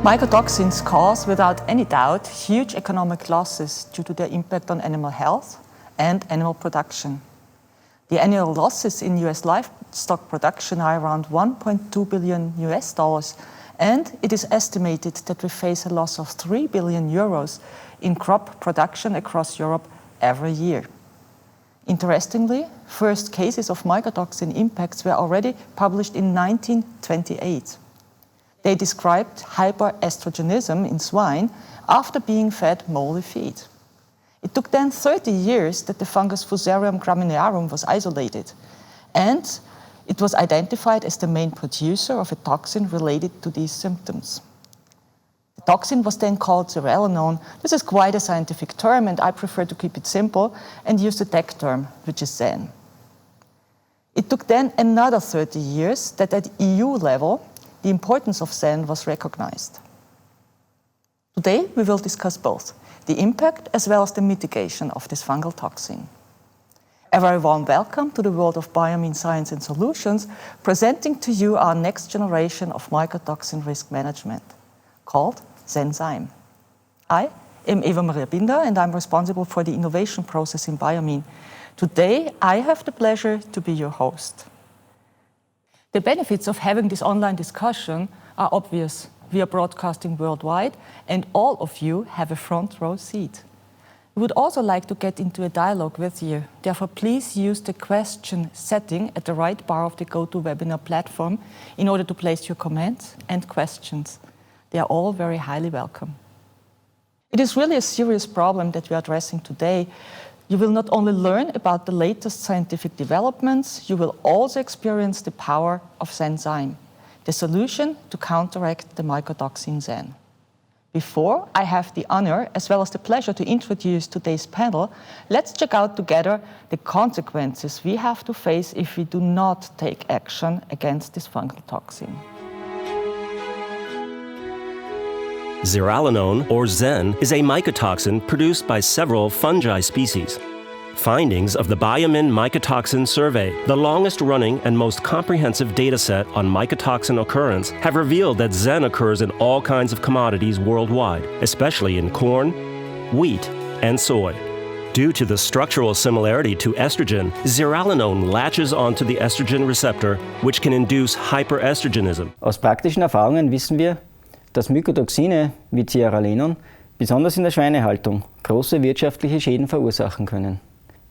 Mycotoxins cause, without any doubt, huge economic losses due to their impact on animal health and animal production. The annual losses in US livestock production are around $1.2 billion, and it is estimated that we face a loss of 3 billion euros in crop production across Europe every year. Interestingly, first cases of mycotoxin impacts were already published in 1928. They described hyperestrogenism in swine after being fed moldy feed. It took then 30 years that the fungus Fusarium graminearum was isolated, and it was identified as the main producer of a toxin related to these symptoms. The toxin was then called Zeralinone. This is quite a scientific term, and I prefer to keep it simple and use the tech term, which is ZEN. It took then another 30 years that at EU level, the importance of ZEN was recognized. Today, we will discuss both the impact as well as the mitigation of this fungal toxin. A very warm welcome to the world of Biomine Science and Solutions, presenting to you our next generation of mycotoxin risk management, called ZENzyme. I am Eva Maria Binder, and I'm responsible for the innovation process in Biomine. Today, I have the pleasure to be your host. The benefits of having this online discussion are obvious. We are broadcasting worldwide, and all of you have a front row seat. We would also like to get into a dialogue with you. Therefore, please use the question setting at the right bar of the GoToWebinar platform in order to place your comments and questions. They are all very highly welcome. It is really a serious problem that we are addressing today. You will not only learn about the latest scientific developments, you will also experience the power of ZENzyme, the solution to counteract the mycotoxin ZEN. Before I have the honor as well as the pleasure to introduce today's panel, let's check out together the consequences we have to face if we do not take action against this fungal toxin. Zeralinone, or ZEN, is a mycotoxin produced by several fungi species. Findings of the BIOMIN Mycotoxin Survey, the longest-running and most comprehensive dataset on mycotoxin occurrence, have revealed that ZEN occurs in all kinds of commodities worldwide, especially in corn, wheat, and soy. Due to the structural similarity to estrogen, zearalenone latches onto the estrogen receptor, which can induce hyperestrogenism. Aus praktischen Erfahrungen wissen wir, dass Mycotoxine wie Zeralinone besonders in der Schweinehaltung große wirtschaftliche Schäden verursachen können.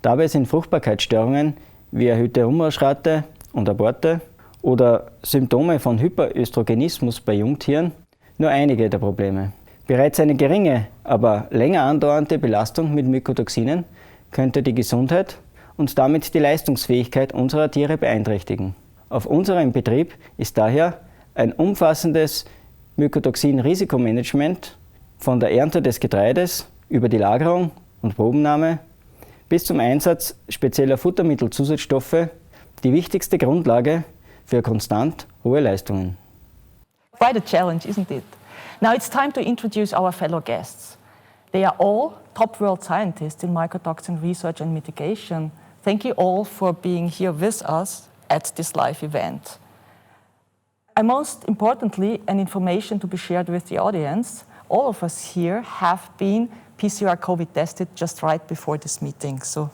Dabei sind Fruchtbarkeitsstörungen wie erhöhte Umrauschrate und Aborte oder Symptome von Hyperöstrogenismus bei Jungtieren nur einige der Probleme. Bereits eine geringe, aber länger andauernde Belastung mit Mycotoxinen könnte die Gesundheit und damit die Leistungsfähigkeit unserer Tiere beeinträchtigen. Auf unserem Betrieb ist daher ein umfassendes Mycotoxin-Risikomanagement von der Ernte des Getreides über die Lagerung und Probennahme bis zum Einsatz spezieller Futtermittelzusatzstoffe die wichtigste Grundlage für konstant hohe Leistungen. Quite a challenge, isn't it? Now it's time to introduce our fellow guests. They are all top world scientists in mycotoxin research and mitigation. Thank you all for being here with us at this live event. And most importantly, an information to be shared with the audience. All of us here have been PCR COVID tested just right before this meeting, so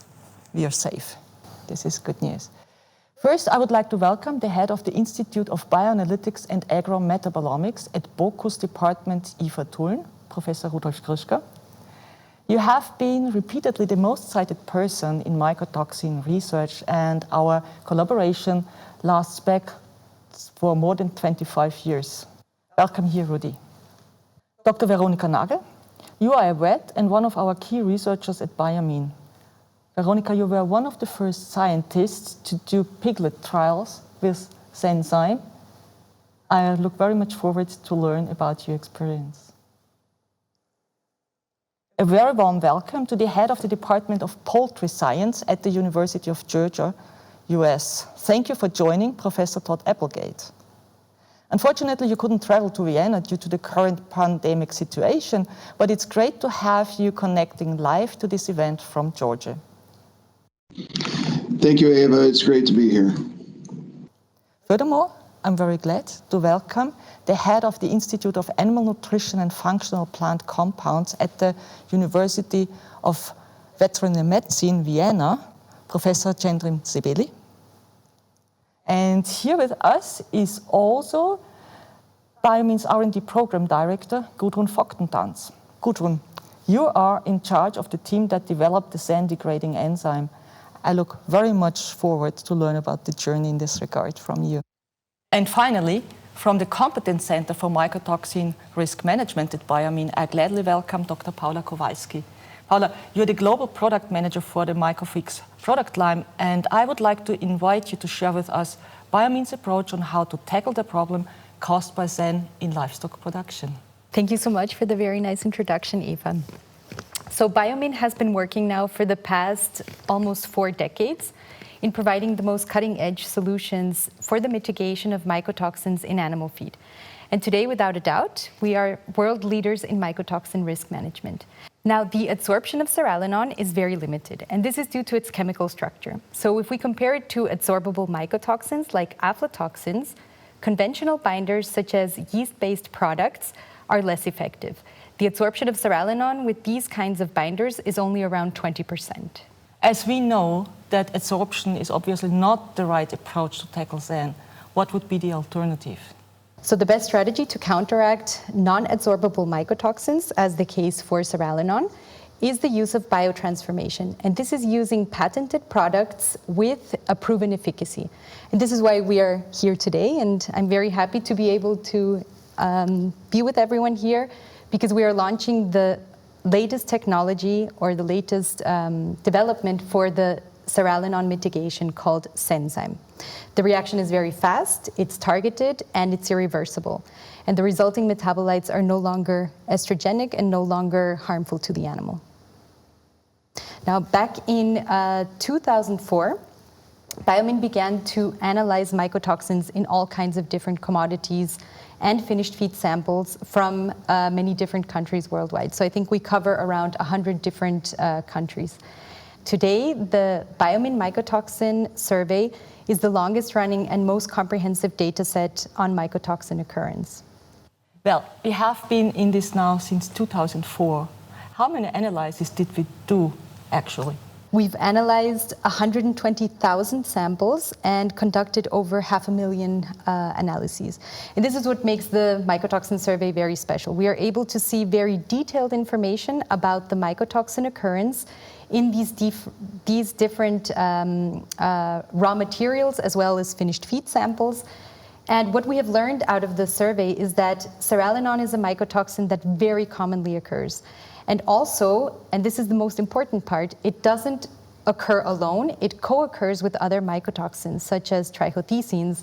we are safe. This is good news. First, I would like to welcome the head of the Institute of Bioanalytics and Agrometabolomics at BOKU's Department IFA Tulln, Professor Rudolf Krischka. You have been repeatedly the most cited person in mycotoxin research, and our collaboration lasts back for more than 25 years. Welcome here, Rudi. Dr. Veronika Nagel, you are a vet and one of our key researchers at Biomine. Veronika, you were one of the first scientists to do piglet trials with ZENzyme. I look very much forward to learn about your experience. A very warm welcome to the head of the Department of Poultry Science at the University of Georgia, US. Thank you for joining Professor Todd Applegate. Unfortunately, you couldn't travel to Vienna due to the current pandemic situation, but it's great to have you connecting live to this event from Georgia. Thank you, Eva. It's great to be here. Furthermore, I'm very glad to welcome the head of the Institute of Animal Nutrition and Functional Plant Compounds at the University of Veterinary Medicine, Vienna, Professor Cendrim Sebeli. And here with us is also Biomine's R&D Program Director, Gudrun Vogtentans. Gudrun, you are in charge of the team that developed the SAN-degrading enzyme. I look very much forward to learn about the journey in this regard from you. And finally, from the Competence Center for Mycotoxin Risk Management at Biomine, I gladly welcome Dr. Paula Kowalski. Paula, you're the Global Product Manager for the Mycofix product line, and I would like to invite you to share with us Biomine's approach on how to tackle the problem caused by SAN in livestock production. Thank you so much for the very nice introduction, Eva. So Biomine has been working now for the past almost 4 decades in providing the most cutting-edge solutions for the mitigation of mycotoxins in animal feed. And today, without a doubt, we are world leaders in mycotoxin risk management. Now, the absorption of zearalenone is very limited, and this is due to its chemical structure. So if we compare it to absorbable mycotoxins like aflatoxins, conventional binders such as yeast-based products are less effective. The absorption of zearalenone with these kinds of binders is only around 20%. As we know that absorption is obviously not the right approach to tackle SAN, what would be the alternative? So the best strategy to counteract non-adsorbable mycotoxins, as the case for zearalenone, is the use of biotransformation. And this is using patented products with a proven efficacy. And this is why we are here today, and I'm very happy to be able to be with everyone here, because we are launching the latest technology or the latest development for the zearalenone mitigation called ZENzyme. The reaction is very fast, it's targeted, and it's irreversible. And the resulting metabolites are no longer estrogenic and no longer harmful to the animal. Now, back in 2004, Biomine began to analyze mycotoxins in all kinds of different commodities and finished feed samples from many different countries worldwide. So I think we cover around 100 different countries. Today, the Biomine Mycotoxin Survey is the longest running and most comprehensive data set on mycotoxin occurrence. Well, we have been in this now since 2004. How many analyses did we do, actually? We've analyzed 120,000 samples and conducted over 500,000 analyses. And this is what makes the mycotoxin survey very special. We are able to see very detailed information about the mycotoxin occurrence in these different raw materials as well as finished feed samples. And what we have learned out of the survey is that zearalenone is a mycotoxin that very commonly occurs. And also, and this is the most important part, it doesn't occur alone, it co-occurs with other mycotoxins such as trichothecenes,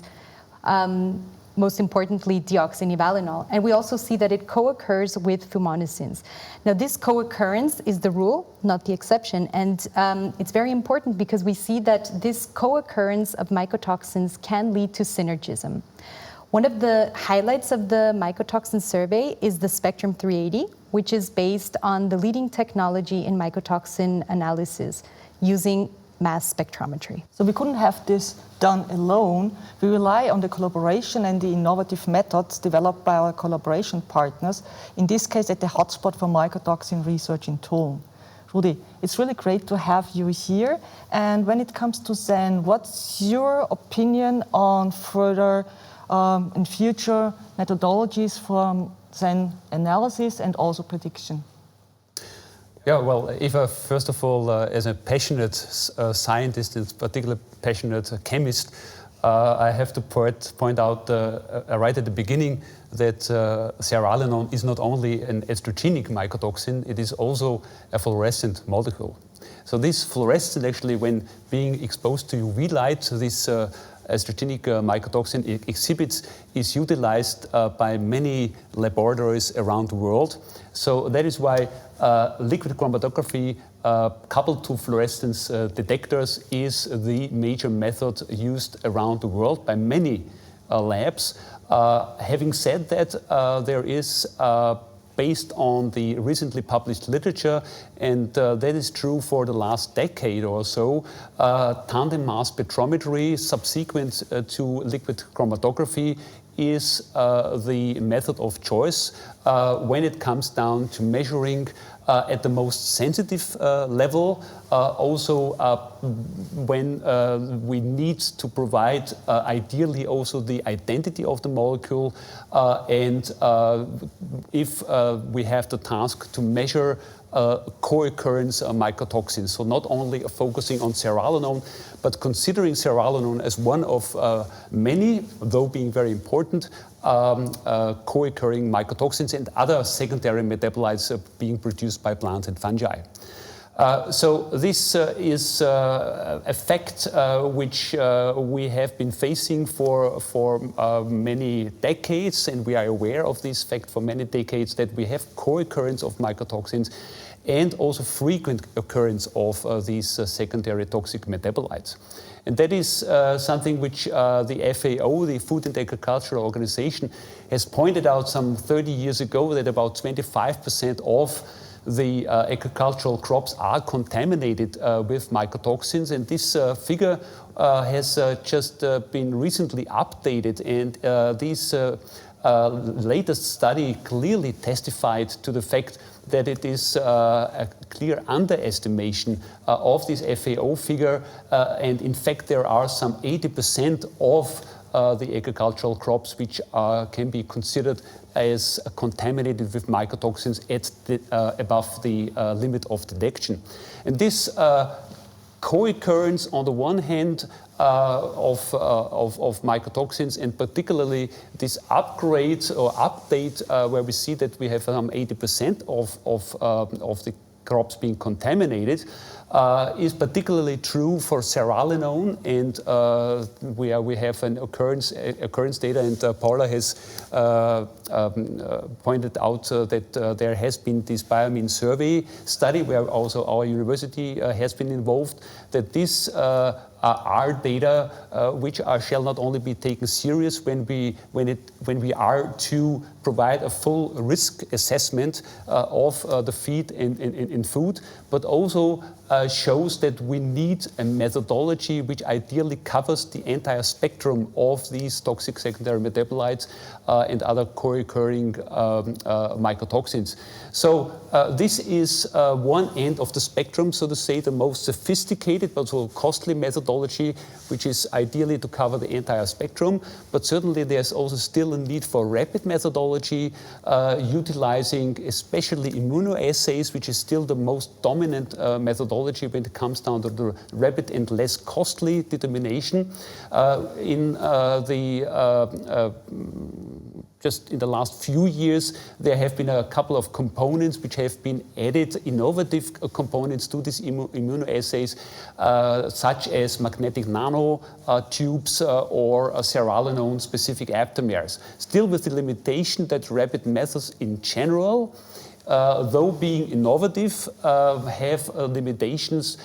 most importantly deoxynivalenol. And we also see that it co-occurs with fumonisins. Now this co-occurrence is the rule, not the exception, and it's very important because we see that this co-occurrence of mycotoxins can lead to synergism. One of the highlights of the mycotoxin survey is the Spectrum 380, which is based on the leading technology in mycotoxin analysis using mass spectrometry. So we couldn't have this done alone. We rely on the collaboration and the innovative methods developed by our collaboration partners, in this case at the Hotspot for Mycotoxin Research in Tulln. Rudi, it's really great to have you here. And when it comes to SAN, what's your opinion on further and future methodologies for SAN analysis and also prediction? Yeah, well, Eva, first of all, as a passionate scientist, and particularly passionate chemist, I have to point out right at the beginning that zearalenone is not only an estrogenic mycotoxin, it is also a fluorescent molecule. So this fluorescent actually, when being exposed to UV light, this estrogenic mycotoxin exhibits is utilized by many laboratories around the world. So that is why liquid chromatography coupled to fluorescence detectors is the major method used around the world by many labs. Having said that, there is based on the recently published literature, and that is true for the last decade or so. Tandem mass spectrometry subsequent to liquid chromatography is the method of choice when it comes down to measuring at the most sensitive level, also when we need to provide ideally also the identity of the molecule, and if we have the task to measure co-occurrence mycotoxins. So not only focusing on zearalenone, but considering zearalenone as one of many, though being very important, co-occurring mycotoxins and other secondary metabolites being produced by plants and fungi. So this is a fact which we have been facing for many decades, and we are aware of this fact for many decades, that we have co-occurrence of mycotoxins and also frequent occurrence of these secondary toxic metabolites. And that is something which the FAO, the Food and Agriculture Organization, has pointed out some 30 years ago, that about 25% of the agricultural crops are contaminated with mycotoxins, and this figure has just been recently updated, and this latest study clearly testified to the fact that it is a clear underestimation of this FAO figure, and in fact there are some 80% of the agricultural crops which can be considered as contaminated with mycotoxins at the, above the limit of detection. And this co-occurrence on the one hand of mycotoxins, and particularly this upgrade or update where we see that we have some 80% of the crops being contaminated, is particularly true for Zeralinone, and we have an occurrence data, and Paula has pointed out that there has been this BIOMIN survey study where also our university has been involved, that this are data which shall not only be taken serious when we are to provide a full risk assessment of the feed in food, but also shows that we need a methodology which ideally covers the entire spectrum of these toxic secondary metabolites and other co-occurring mycotoxins. So this is one end of the spectrum, so to say, the most sophisticated but also costly methodology, which is ideally to cover the entire spectrum. But certainly there's also still a need for rapid methodology, utilizing especially immunoassays, which is still the most dominant methodology when it comes down to the rapid and less costly determination. Just in the last few years, there have been a couple of components which have been added, innovative components to these immunoassays, such as magnetic nanotubes or Zeralinone specific aptamers. Still with the limitation that rapid methods in general, though being innovative, have limitations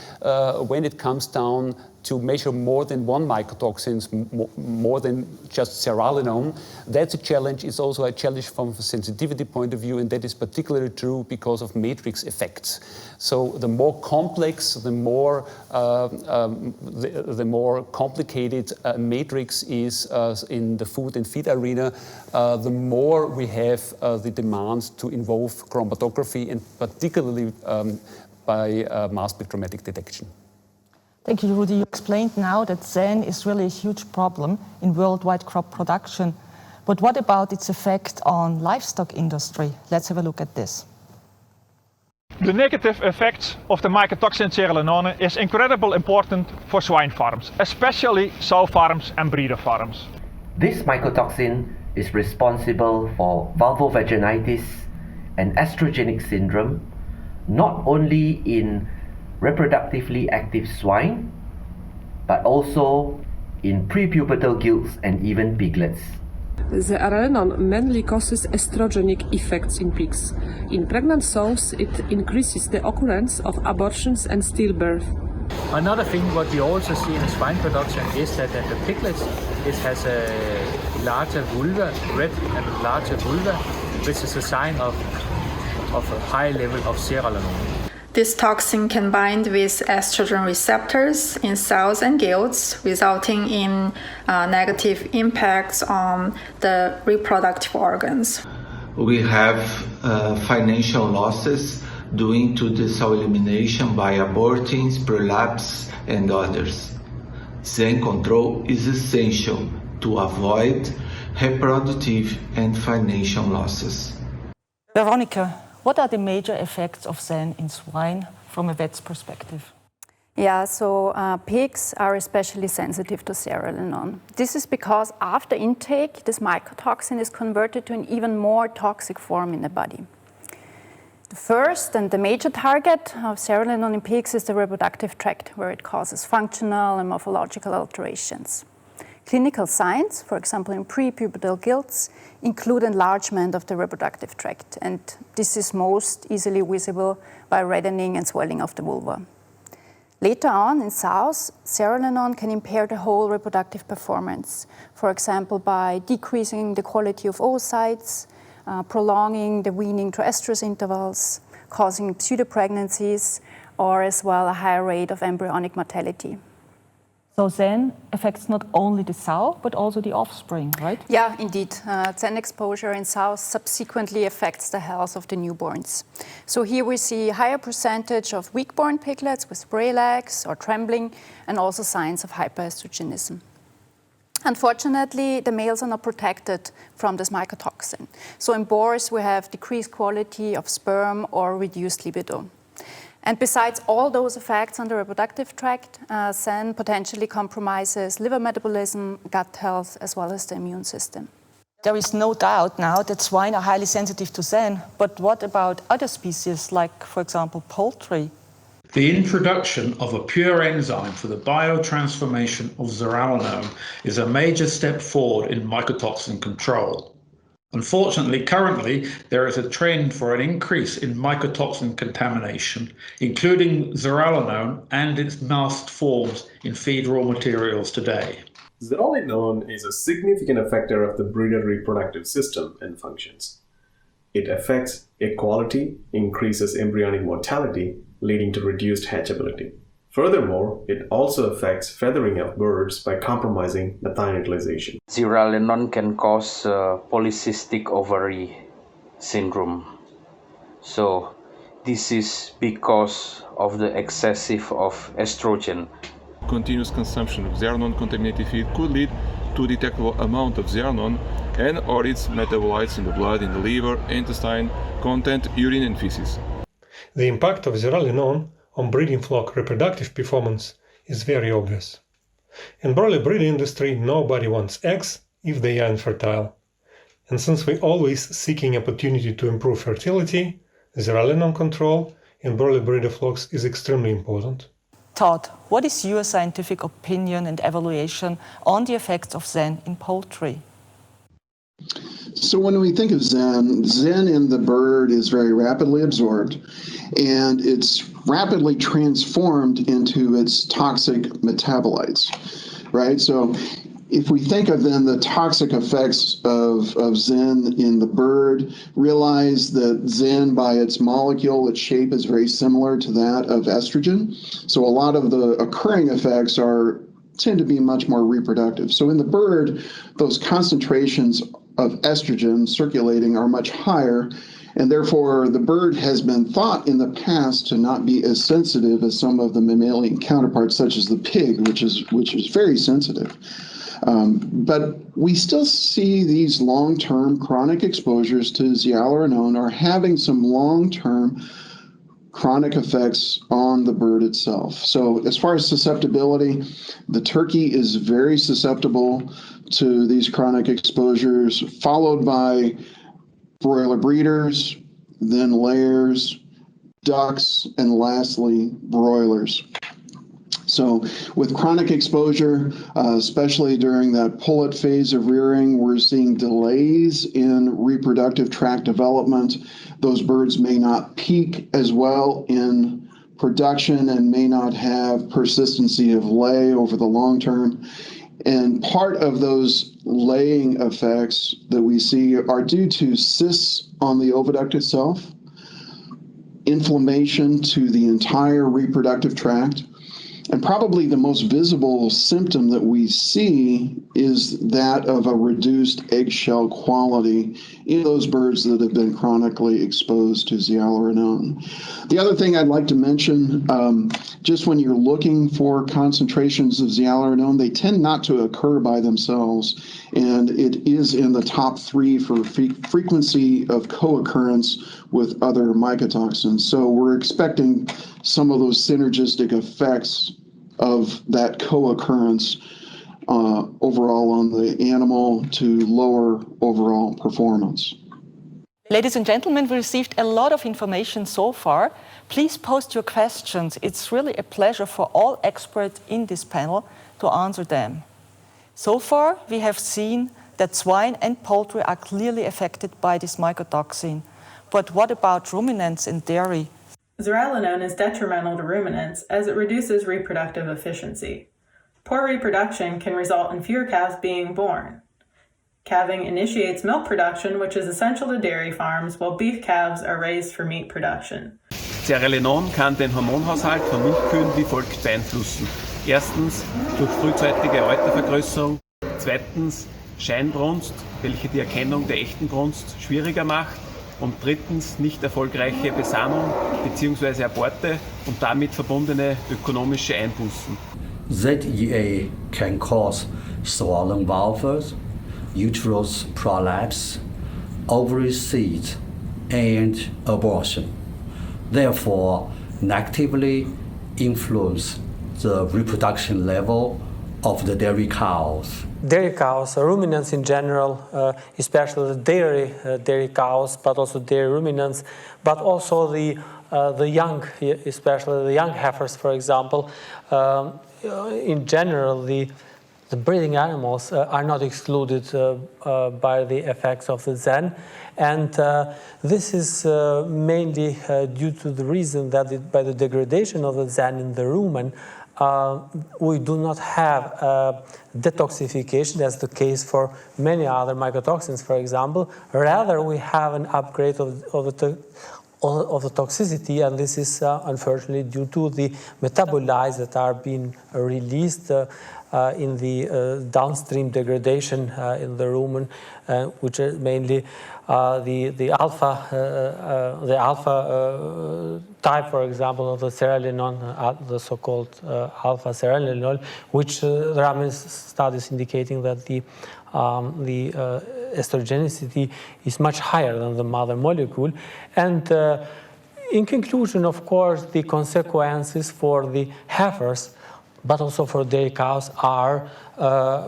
when it comes down to measure more than one mycotoxins, more than just Zeralinone. That's a challenge. It's also a challenge from a sensitivity point of view, and that is particularly true because of matrix effects. So the more complex, the more complicated a matrix is in the food and feed arena, the more we have the demands to involve chromatography, and particularly by mass spectrometric detection. Thank you, Rudi. You explained now that ZEN is really a huge problem in worldwide crop production. But what about its effect on livestock industry? Let's have a look at this. The negative effects of the mycotoxin zearalenone is incredibly important for swine farms, especially sow farms and breeder farms. This mycotoxin is responsible for vulvovaginitis and estrogenic syndrome, not only in reproductively active swine, but also in prepubertal gilts and even piglets. Zearalenone mainly causes estrogenic effects in pigs. In pregnant sows, it increases the occurrence of abortions and stillbirth. Another thing what we also see in swine production is that the piglets has a larger vulva, red and larger vulva, which is a sign of of a high level of zearalenone. This toxin can bind with estrogen receptors in cells and gills, resulting in negative impacts on the reproductive organs. We have financial losses due to the cell elimination by abortings, prolapse, and others. Zen control is essential to avoid reproductive and financial losses. Veronica, what are the major effects of Zen in swine from a vet's perspective? Yeah, so pigs are especially sensitive to zearalenone. This is because after intake, this mycotoxin is converted to an even more toxic form in the body. The first and the major target of zearalenone in pigs is the reproductive tract, where it causes functional and morphological alterations. Clinical signs, for example in prepubertal gilts, include enlargement of the reproductive tract, and this is most easily visible by reddening and swelling of the vulva. Later on in sows, zearalenone can impair the whole reproductive performance, for example by decreasing the quality of oocytes, prolonging the weaning to estrus intervals, causing pseudopregnancies, or as well a higher rate of embryonic mortality. So Zen affects not only the sow, but also the offspring, right? Yeah, indeed. Zen exposure in sows subsequently affects the health of the newborns. So here we see a higher percentage of weak-born piglets with spray legs or trembling, and also signs of hyperestrogenism. Unfortunately, the males are not protected from this mycotoxin. So in boars, we have decreased quality of sperm or reduced libido. And besides all those effects on the reproductive tract, Zen potentially compromises liver metabolism, gut health, as well as the immune system. There is no doubt now that swine are highly sensitive to Zen, but what about other species like, for example, poultry? The introduction of a pure enzyme for the biotransformation of zearalenone is a major step forward in mycotoxin control. Unfortunately, currently, there is a trend for an increase in mycotoxin contamination, including zearalenone and its masked forms in feed raw materials today. Zeralinone is a significant effector of the breeder reproductive system and functions. It affects egg quality, increases embryonic mortality, leading to reduced hatchability. Furthermore, it also affects feathering of birds by compromising methane utilization. Zeralinone can cause polycystic ovary syndrome. So this is because of the excessive of estrogen. Continuous consumption of zearalenone contaminated feed could lead to detectable amount of zearalenone and or its metabolites in the blood, in the liver, intestine, content, urine and feces. The impact of zearalenone on breeding flock reproductive performance is very obvious. In broiler breeding industry, nobody wants eggs if they are infertile. And since we're always seeking opportunity to improve fertility, zearalenone control in broiler breeder flocks is extremely important. Todd, what is your scientific opinion and evaluation on the effects of Zen in poultry? So when we think of Zen in the bird is very rapidly absorbed, and it's rapidly transformed into its toxic metabolites, right? So if we think of then the toxic effects of Zen in the bird, realize that Zen by its molecule, its shape is very similar to that of estrogen. So a lot of the occurring effects tend to be much more reproductive. So in the bird, those concentrations of estrogen circulating are much higher, and therefore the bird has been thought in the past to not be as sensitive as some of the mammalian counterparts, such as the pig, which is very sensitive. But we still see these long-term chronic exposures to zearalenone are having some long-term chronic effects on the bird itself. So as far as susceptibility, the turkey is very susceptible to these chronic exposures, followed by broiler breeders, then layers, ducks, and lastly, broilers. So with chronic exposure, especially during that pullet phase of rearing, we're seeing delays in reproductive tract development. Those birds may not peak as well in production and may not have persistency of lay over the long term. And part of those laying effects that we see are due to cysts on the oviduct itself. inflammation to the entire reproductive tract. And probably the most visible symptom that we see is that of a reduced eggshell quality in those birds that have been chronically exposed to zearalenone. The other thing I'd like to mention, just when you're looking for concentrations of zearalenone, they tend not to occur by themselves, and it is in the top 3 for frequency of co-occurrence with other mycotoxins. So we're expecting some of those synergistic effects of that co-occurrence overall on the animal to lower overall performance. Ladies and gentlemen, we received a lot of information so far. Please post your questions. It's really a pleasure for all experts in this panel to answer them. So far, we have seen that swine and poultry are clearly affected by this mycotoxin. But what about ruminants and dairy? Zeralinone is detrimental to ruminants as it reduces reproductive efficiency. Poor reproduction can result in fewer calves being born. Calving initiates milk production, which is essential to dairy farms, while beef calves are raised for meat production. Zeralinone kann den Hormonhaushalt von Milchkühen wie folgt beeinflussen. Erstens durch frühzeitige Eutervergrößerung, zweitens Scheinbrunst, welche die Erkennung der echten Brunst schwieriger macht, und drittens nicht erfolgreiche Besamung bzw. Aborte und damit verbundene ökonomische Einbußen. ZEA can cause swollen vulvas, uterus prolapse, ovary cyst, and abortion. Therefore, negatively influence the reproduction level of the dairy cows. Dairy cows, ruminants in general, especially the dairy cows, but also dairy ruminants, but also the young, especially the young heifers, for example. In general, the breeding animals are not excluded by the effects of the ZEN, and this is mainly due to the reason that by the degradation of the ZEN in the rumen, we do not have detoxification, as the case for many other mycotoxins, for example. Rather, we have an upgrade of the toxicity, and this is unfortunately due to the metabolites that are being released in the downstream degradation in the rumen, which are mainly the alpha type, for example, of the zeralinone, the so-called alpha zeralinone, which there are many studies indicating that the estrogenicity is much higher than the mother molecule. And in conclusion, of course, the consequences for the heifers, but also for dairy cows, are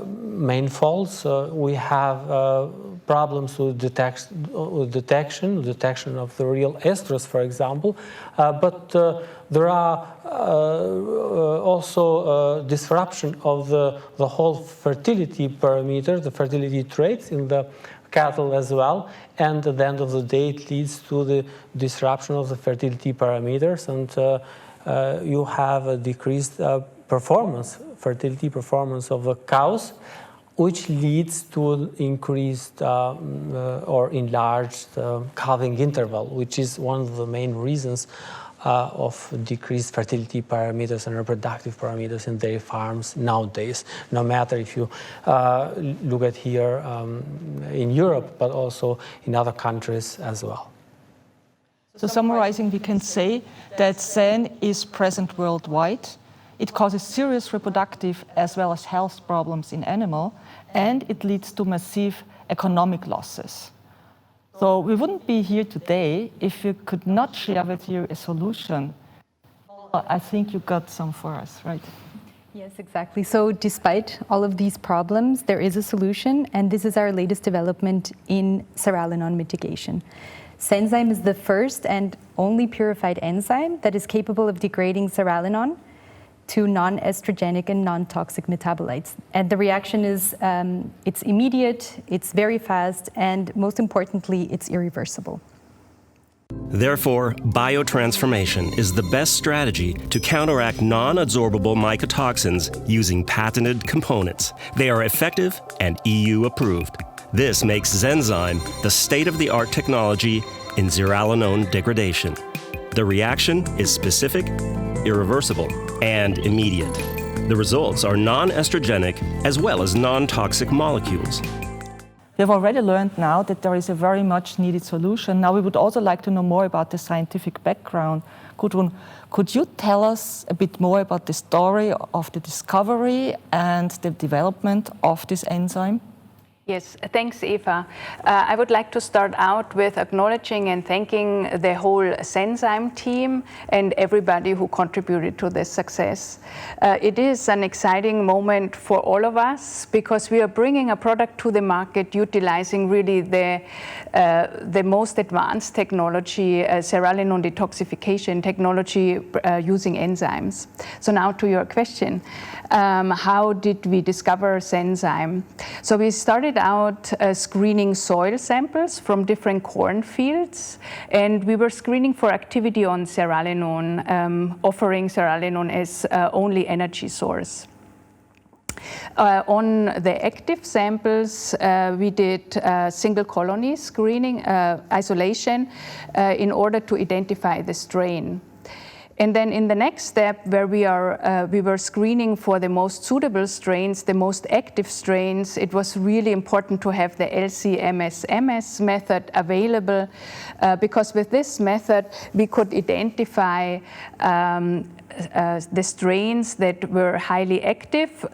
manifolds. We have problems with detection of the real estrus, for example, but there are also disruption of the whole fertility parameter, the fertility traits in the cattle as well, and at the end of the day it leads to the disruption of the fertility parameters, and you have a decreased fertility performance of the cows, which leads to increased or enlarged calving interval, which is one of the main reasons of decreased fertility parameters and reproductive parameters in dairy farms nowadays, no matter if you look at here in Europe, but also in other countries as well. So summarizing, we can say that ZEN is present worldwide. It causes serious reproductive as well as health problems in animals, and it leads to massive economic losses. So we wouldn't be here today if we could not share with you a solution. I think you got some for us, right? Yes, exactly. So despite all of these problems, there is a solution, and this is our latest development in zearalenone mitigation. ZENzyme is the first and only purified enzyme that is capable of degrading zearalenone to non-estrogenic and non-toxic metabolites. And the reaction is, it's immediate, it's very fast, and most importantly, it's irreversible. Therefore, biotransformation is the best strategy to counteract non-adsorbable mycotoxins using patented components. They are effective and EU approved. This makes ZENzyme the state-of-the-art technology in zearalenone degradation. The reaction is specific, irreversible, and immediate. The results are non-estrogenic as well as non-toxic molecules. We have already learned now that there is a very much needed solution. Now we would also like to know more about the scientific background. Gudrun, could you tell us a bit more about the story of the discovery and the development of this enzyme? Yes, thanks, Eva. I would like to start out with acknowledging and thanking the whole ZENzyme team and everybody who contributed to this success. It is an exciting moment for all of us because we are bringing a product to the market utilizing really the most advanced technology, Zeralinone detoxification technology using enzymes. So now to your question, how did we discover ZENzyme? So we started out screening soil samples from different cornfields, and we were screening for activity on Zeralinone, offering Zeralinone as only energy source. On the active samples, we did single colony screening, isolation, in order to identify the strain. And then in the next step, where we were screening for the most suitable strains, the most active strains, it was really important to have the LC-MS method available, because with this method, we could identify the strains that were highly active,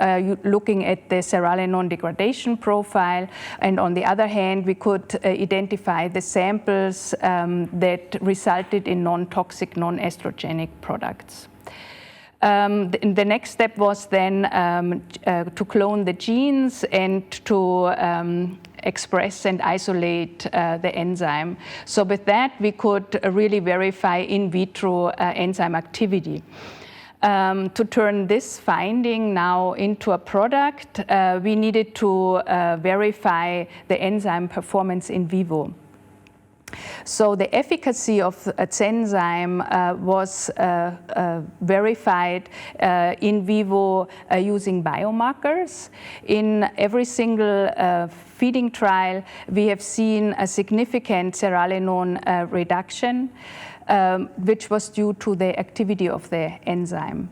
looking at the Zeralinone degradation profile, and on the other hand, we could identify the samples that resulted in non-toxic, non-estrogenic products. The next step was then to clone the genes and to express and isolate the enzyme. So with that, we could really verify in vitro enzyme activity. To turn this finding now into a product, we needed to verify the enzyme performance in vivo. So the efficacy of ZENzyme was verified in vivo using biomarkers. In every single feeding trial, we have seen a significant Zeralinone reduction, which was due to the activity of the enzyme.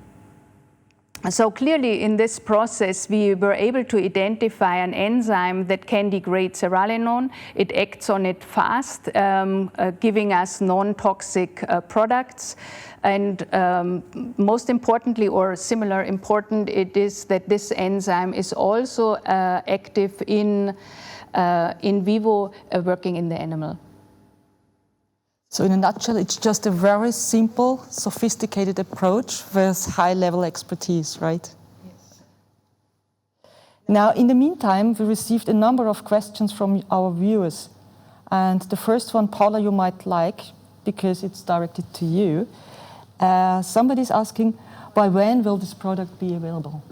So clearly in this process, we were able to identify an enzyme that can degrade Zeralinone. It acts on it fast, giving us non-toxic products. And most importantly, or similar important, it is that this enzyme is also active in vivo, working in the animal. So in a nutshell, it's just a very simple, sophisticated approach with high-level expertise, right? Yes. Now, in the meantime, we received a number of questions from our viewers. And the first one, Paula, you might like, because it's directed to you. Somebody's asking, by when will this product be available?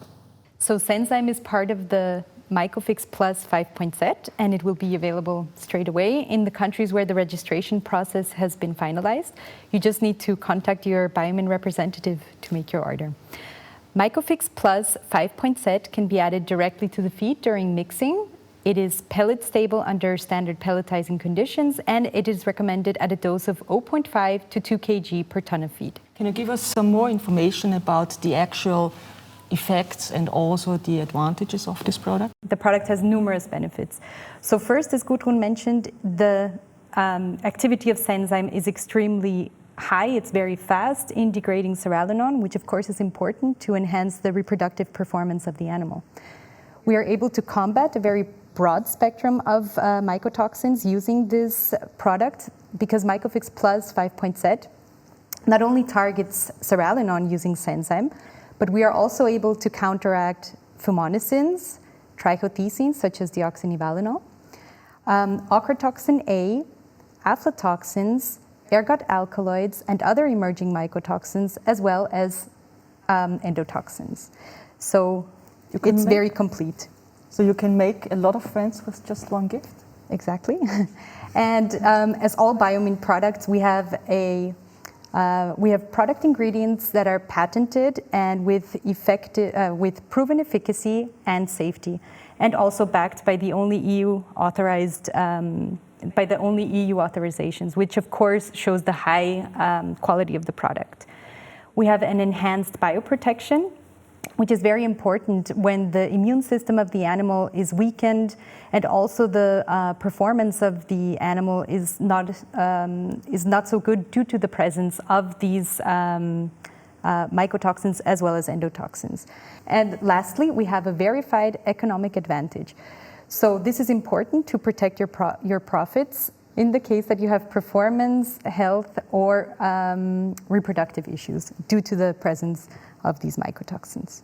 So ZENzyme is part of the Mycofix Plus 5-point set, and it will be available straight away in the countries where the registration process has been finalized. You just need to contact your Biomin representative to make your order. Mycofix Plus 5-point set can be added directly to the feed during mixing. It is pellet stable under standard pelletizing conditions, and it is recommended at a dose of 0.5 to 2 kg per ton of feed. Can you give us some more information about the actual effects and also the advantages of this product? The product has numerous benefits. So first, as Gudrun mentioned, the activity of ZENzyme is extremely high. It's very fast in degrading Zeralinone, which of course is important to enhance the reproductive performance of the animal. We are able to combat a very broad spectrum of mycotoxins using this product because Mycofix Plus 5-point set not only targets Zeralinone using ZENzyme, but we are also able to counteract fumonisins, trichothecenes such as deoxynivalenol, ochratoxin A, aflatoxins, ergot alkaloids, and other emerging mycotoxins, as well as endotoxins. So it's very complete. So you can make a lot of friends with just one gift? Exactly. And as all Biomin products, we have a We have product ingredients that are patented and with proven efficacy and safety, and also backed by the only EU authorized by the only EU authorizations, which of course shows the high quality of the product. We have an enhanced bioprotection, which is very important when the immune system of the animal is weakened, and also the performance of the animal is not so good due to the presence of these mycotoxins as well as endotoxins. And lastly, we have a verified economic advantage. So this is important to protect your profits in the case that you have performance, health, or reproductive issues due to the presence of these mycotoxins.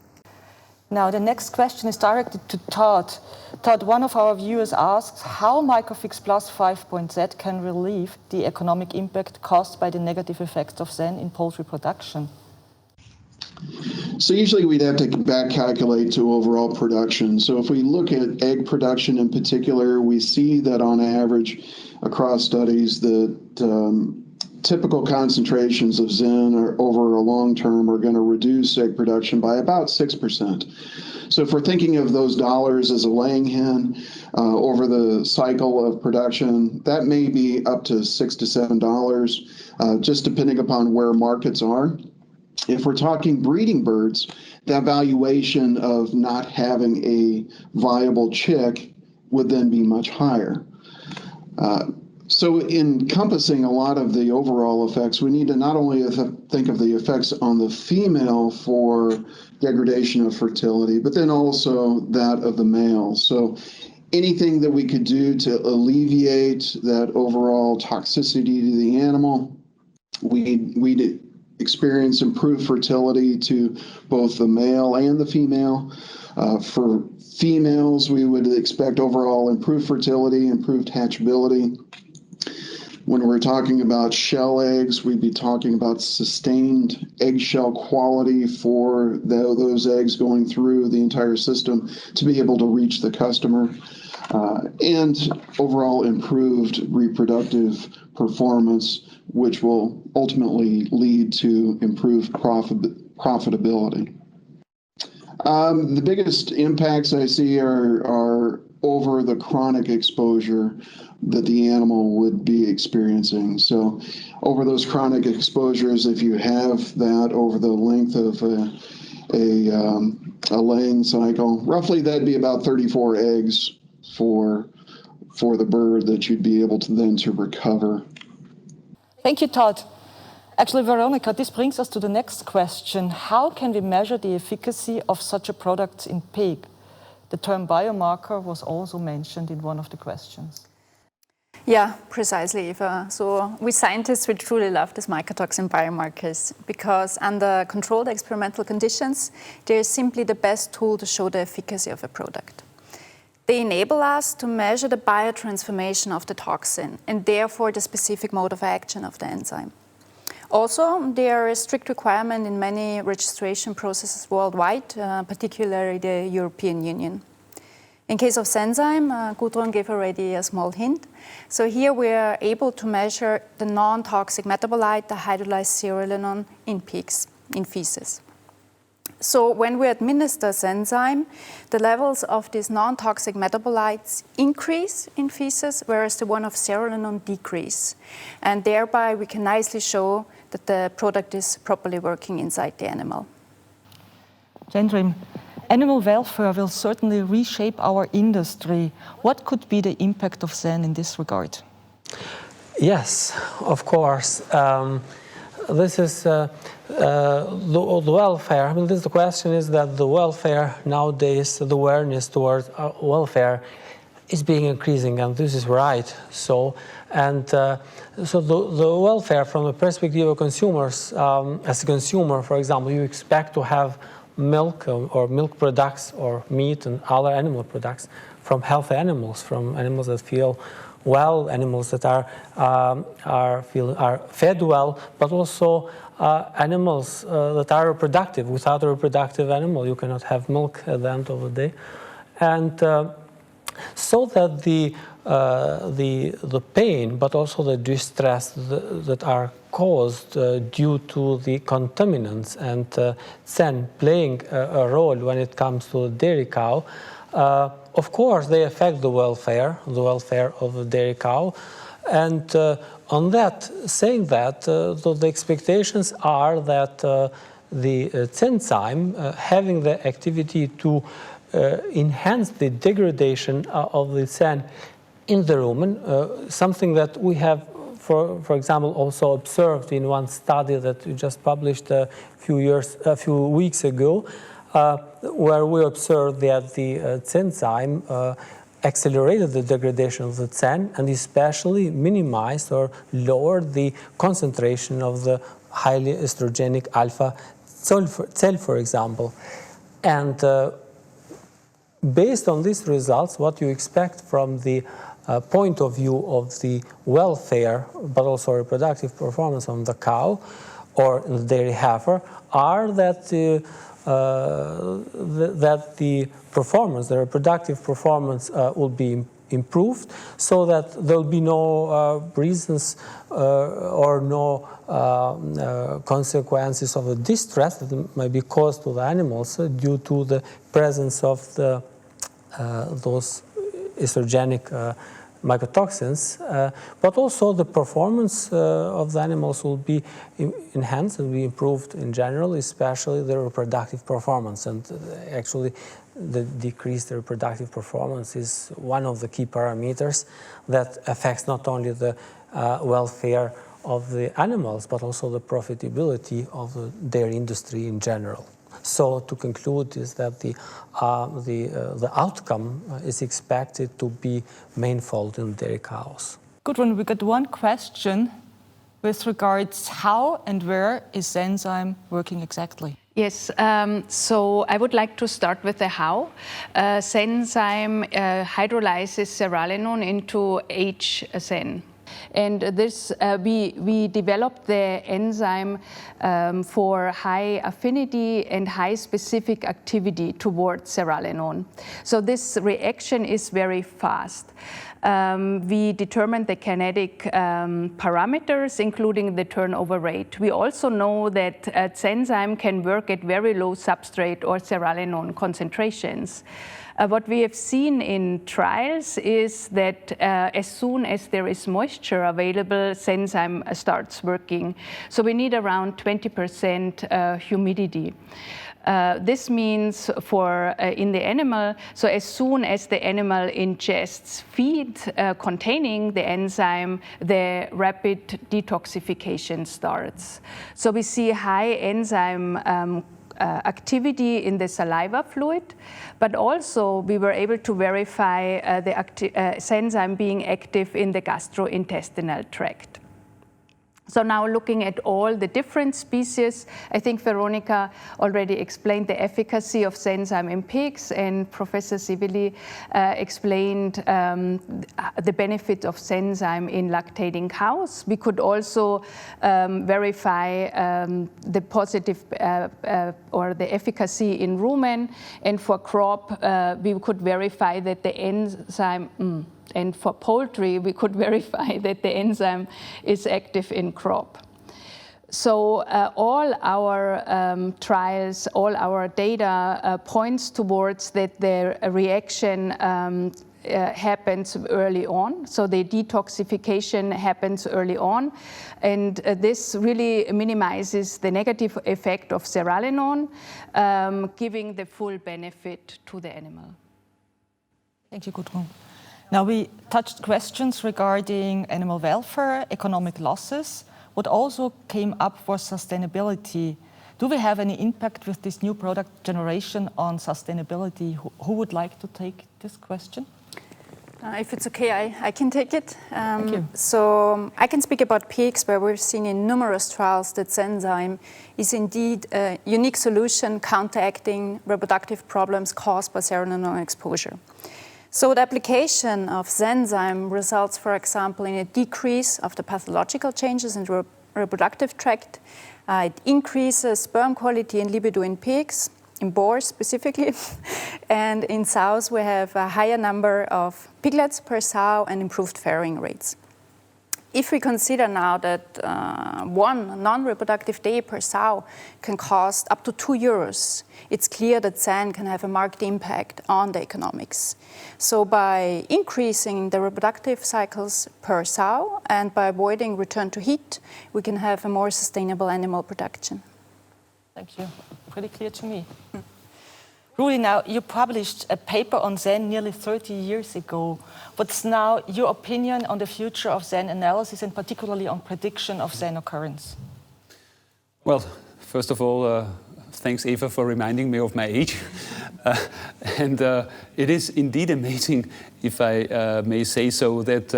Now, the next question is directed to Todd. Todd, one of our viewers asks how Mycofix Plus 5.Z can relieve the economic impact caused by the negative effects of ZEN in poultry production. So usually we'd have to back calculate to overall production. So if we look at egg production in particular, we see that on average across studies that typical concentrations of ZEN over a long term are going to reduce egg production by about 6%. So if we're thinking of those dollars as a laying hen over the cycle of production, that may be up to $6 to $7, just depending upon where markets are. If we're talking breeding birds, that valuation of not having a viable chick would then be much higher. So encompassing a lot of the overall effects, we need to not only think of the effects on the female for degradation of fertility, but then also that of the male. So anything that we could do to alleviate that overall toxicity to the animal, we'd experience improved fertility to both the male and the female. For females, we would expect overall improved fertility, improved hatchability. When we're talking about shell eggs, we'd be talking about sustained eggshell quality for those eggs going through the entire system to be able to reach the customer, and overall improved reproductive performance, which will ultimately lead to improved profitability. The biggest impacts I see are over the chronic exposure that the animal would be experiencing. So over those chronic exposures, if you have that over the length of a laying cycle, roughly that'd be about 34 eggs for the bird that you'd be able to then to recover. Thank you, Todd. Actually, Veronica, this brings us to the next question. How can we measure the efficacy of such a product in pig? The term biomarker was also mentioned in one of the questions. Yeah, precisely, Eva. So we scientists, we truly love these mycotoxin biomarkers because under controlled experimental conditions, they're simply the best tool to show the efficacy of a product. They enable us to measure the biotransformation of the toxin and therefore the specific mode of action of the enzyme. Also, they are a strict requirement in many registration processes worldwide, particularly the European Union. In case of ZENzyme, Gudrun gave already a small hint. So here we are able to measure the non-toxic metabolite, the hydrolyzed zearalenone, in pigs, in feces. So when we administer ZENzyme, the levels of these non-toxic metabolites increase in feces, whereas the one of zearalenone decrease. And thereby we can nicely show that the product is properly working inside the animal. Gendrim, animal welfare will certainly reshape our industry. What could be the impact of ZEN in this regard? Yes, of course. This is the welfare. I mean, the question is that the welfare nowadays, the awareness towards welfare is being increasing, and this is right. So the welfare from the perspective of consumers, as a consumer, for example, you expect to have milk or milk products or meat and other animal products from healthy animals, from animals that feel well, animals that are fed well, but also animals that are reproductive. Without a reproductive animal, you cannot have milk at the end of the day. And so that the pain, but also the distress that are caused due to the contaminants and then playing a role when it comes to the dairy cow, of course they affect the welfare of the dairy cow. And on that, saying that, the expectations are that the ZENzyme having the activity to enhance the degradation of the zen in the rumen, something that we have, for example, also observed in one study that we just published a few weeks ago, where we observed that the ZENzyme accelerated the degradation of the zen and especially minimized or lowered the concentration of the highly estrogenic alpha cell, for example. And based on these results, what you expect from the point of view of the welfare, but also reproductive performance on the cow or the dairy heifer, are that the performance, the reproductive performance will be improved, so that there will be no reasons or no consequences of the distress that might be caused to the animals due to the presence of those estrogenic mycotoxins, but also the performance of the animals will be enhanced and be improved in general, especially the reproductive performance. And actually, the decreased reproductive performance is one of the key parameters that affects not only the welfare of the animals, but also the profitability of the dairy industry in general. So to conclude is that the outcome is expected to be manifold in dairy cows. Good one. We got one question with regards how and where is ZENzyme working exactly? Yes, so I would like to start with the how. ZENzyme hydrolyzes zearalenone into H-zen. And this, we developed the enzyme for high affinity and high specific activity towards zearalenone. So this reaction is very fast. We determined the kinetic parameters, including the turnover rate. We also know that ZENzyme can work at very low substrate or zearalenone concentrations. What we have seen in trials is that as soon as there is moisture available, ZENzyme starts working. So we need around 20% humidity. This means for in the animal, so as soon as the animal ingests feed containing the enzyme, the rapid detoxification starts. So we see high enzyme activity in the saliva fluid, but also we were able to verify the ZENzyme being active in the gastrointestinal tract. So now looking at all the different species, I think Veronica already explained the efficacy of ZENzyme in pigs, and Professor Sivili explained the benefit of ZENzyme in lactating cows. We could also verify the positive or the efficacy in rumen, and for crop we could verify that the enzyme and for poultry, we could verify that the enzyme is active in crop. So all our trials, all our data points towards that the reaction happens early on. So the detoxification happens early on. And this really minimizes the negative effect of zearalenone, giving the full benefit to the animal. Thank you, Gudrun. Now we touched questions regarding animal welfare, economic losses. What also came up for sustainability. Do we have any impact with this new product generation on sustainability? Who would like to take this question? If it's okay, I can take it. Thank you. So I can speak about pigs, where we've seen in numerous trials that ZENzyme is indeed a unique solution counteracting reproductive problems caused by zearalenone exposure. So the application of ZENzyme results, for example, in a decrease of the pathological changes in the reproductive tract. It increases sperm quality and libido in pigs. in boars specifically. And in sows, we have a higher number of piglets per sow and improved farrowing rates. If we consider now that one non-reproductive day per sow can cost up to €2, it's clear that ZEN can have a marked impact on the economics. So by increasing the reproductive cycles per sow and by avoiding return to heat, we can have a more sustainable animal production. Thank you. Pretty clear to me. Ruli, now you published a paper on ZEN nearly 30 years ago. What's now your opinion on the future of ZEN analysis and particularly on prediction of ZEN occurrence? Well, first of all, thanks Eva for reminding me of my age. It is indeed amazing, if I may say so, that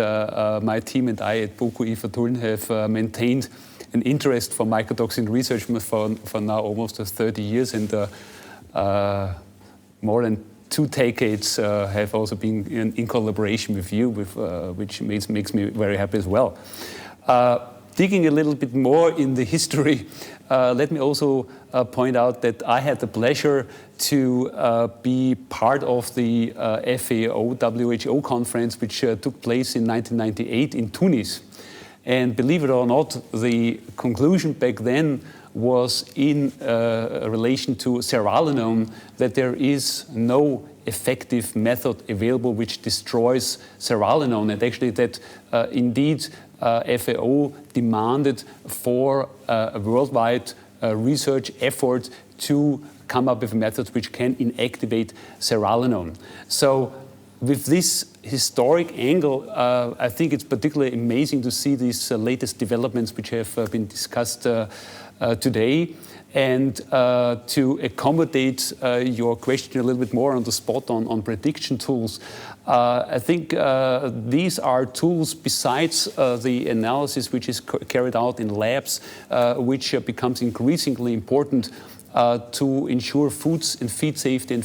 my team and I at BOKU IFA have maintained an interest for mycotoxin research for now almost 30 years, and more than 2 decades have also been in collaboration with you, which makes me very happy as well. Digging a little bit more in the history, let me also point out that I had the pleasure to be part of the FAO-WHO conference, which took place in 1998 in Tunis. And believe it or not, the conclusion back then was in relation to zearalenone, that there is no effective method available which destroys zearalenone, and actually that indeed FAO demanded for a worldwide research effort to come up with methods which can inactivate zearalenone. So with this historic angle, I think it's particularly amazing to see these latest developments which have been discussed today. And to accommodate your question a little bit more on the spot on prediction tools, I think these are tools besides the analysis which is carried out in labs, which becomes increasingly important to ensure foods and feed safety and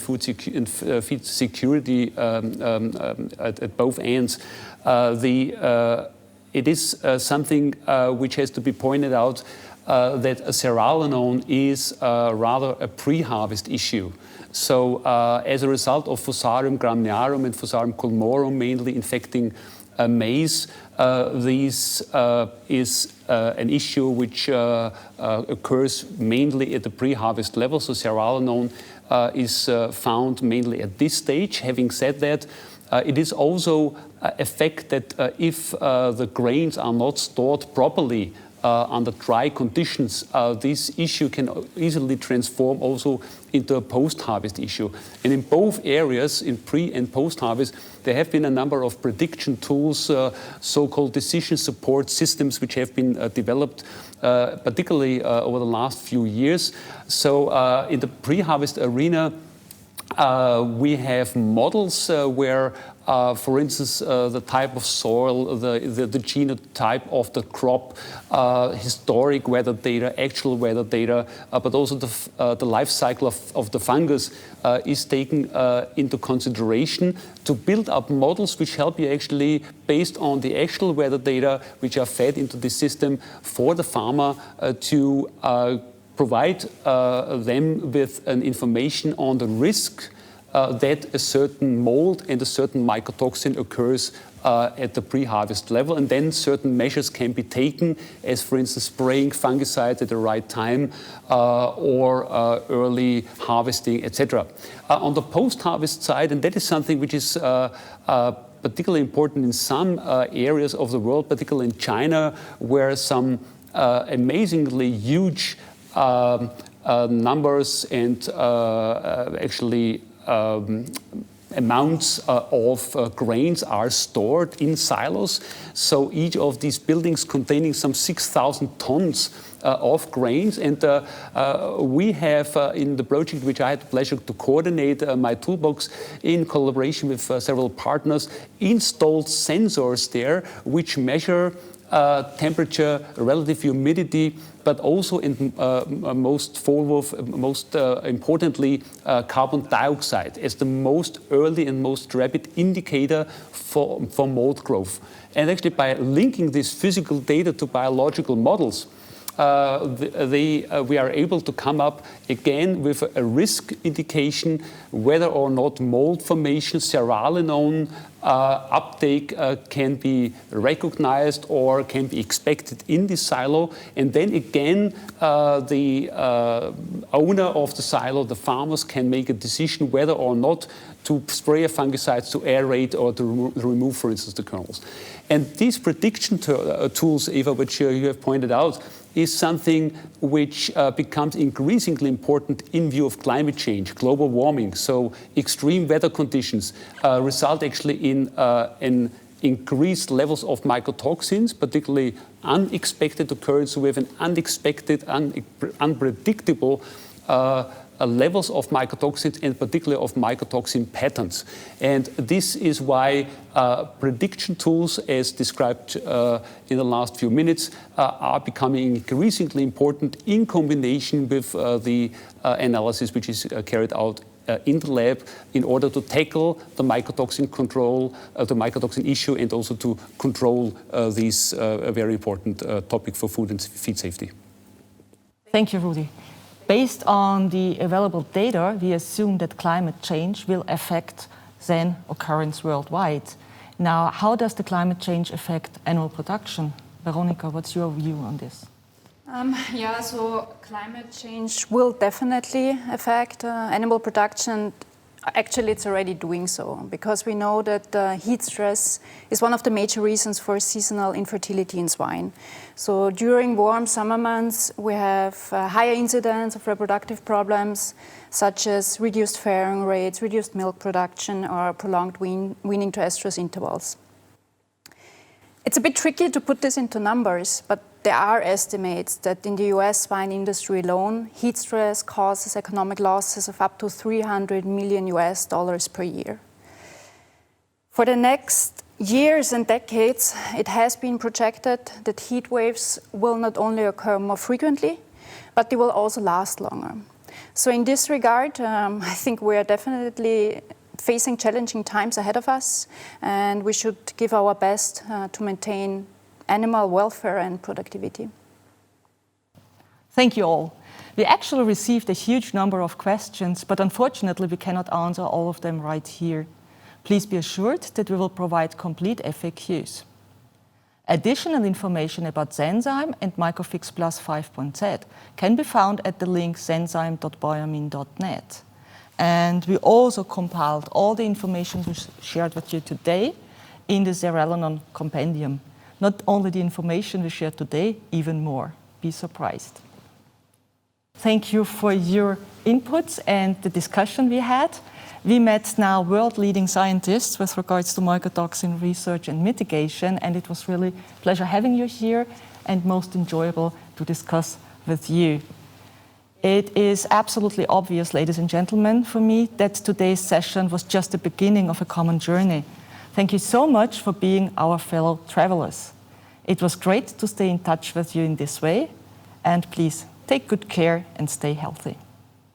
feed security at both ends. It is something which has to be pointed out that zearalenone is rather a pre-harvest issue. So as a result of Fusarium graminearum and Fusarium culmorum mainly infecting maize, this is an issue which occurs mainly at the pre-harvest level. So zearalenone is found mainly at this stage. Having said that, it is also a fact that if the grains are not stored properly under dry conditions, this issue can easily transform also into a post-harvest issue. And in both areas, in pre- and post-harvest, there have been a number of prediction tools, so-called decision support systems, which have been developed, particularly over the last few years. So in the pre-harvest arena, we have models where, for instance, the type of soil, the genotype of the crop, historic weather data, actual weather data, but also the life cycle of the fungus is taken into consideration to build up models which help you actually, based on the actual weather data, which are fed into the system for the farmer to provide them with an information on the risk that a certain mold and a certain mycotoxin occurs at the pre-harvest level, and then certain measures can be taken, as for instance spraying fungicides at the right time or early harvesting, etc. On the post-harvest side, and that is something which is particularly important in some areas of the world, particularly in China, where some amazingly huge numbers and actually amounts of grains are stored in silos. So each of these buildings containing some 6,000 tons of grains. And we have, in the project which I had the pleasure to coordinate, my toolbox, in collaboration with several partners, installed sensors there which measure temperature, relative humidity, but also, in most importantly, carbon dioxide as the most early and most rapid indicator for mold growth. And actually, by linking this physical data to biological models, we are able to come up again with a risk indication whether or not mold formation, zeralenone uptake can be recognized or can be expected in the silo. And then again, the owner of the silo, the farmers, can make a decision whether or not to spray a fungicide to aerate or to remove, for instance, the kernels. And these prediction tools, Eva, which you have pointed out, is something which becomes increasingly important in view of climate change, global warming. So extreme weather conditions result actually in increased levels of mycotoxins, particularly unexpected occurrence. So we have an unexpected, unpredictable levels of mycotoxins, and particularly of mycotoxin patterns. And this is why prediction tools, as described in the last few minutes, are becoming increasingly important in combination with the analysis which is carried out in the lab in order to tackle the mycotoxin control, the mycotoxin issue, and also to control this very important topic for food and feed safety. Thank you, Rudy. Based on the available data, we assume that climate change will affect ZEN occurrence worldwide. Now, how does the climate change affect animal production? Veronica, what's your view on this? So climate change will definitely affect animal production. Actually, it's already doing so, because we know that heat stress is one of the major reasons for seasonal infertility in swine. So during warm summer months, we have higher incidence of reproductive problems, such as reduced farrowing rates, reduced milk production, or prolonged weaning to estrus intervals. It's a bit tricky to put this into numbers, but there are estimates that in the US swine industry alone, heat stress causes economic losses of up to $300 million per year. For the next years and decades, it has been projected that heat waves will not only occur more frequently, but they will also last longer. So in this regard, I think we are definitely facing challenging times ahead of us, and we should give our best to maintain animal welfare and productivity. Thank you all. We actually received a huge number of questions, but unfortunately we cannot answer all of them right here. Please be assured that we will provide complete FAQs. Additional information about ZENzyme and Mycofix Plus 5.Z can be found at the link zenzyme.biomine.net. And we also compiled all the information we shared with you today in the Zeralinone compendium. Not only the information we shared today, even more. Be surprised. Thank you for your inputs and the discussion we had. We met now world-leading scientists with regards to mycotoxin research and mitigation, and it was really a pleasure having you here and most enjoyable to discuss with you. It is absolutely obvious, ladies and gentlemen, for me that today's session was just the beginning of a common journey. Thank you so much for being our fellow travelers. It was great to stay in touch with you in this way, and please take good care and stay healthy.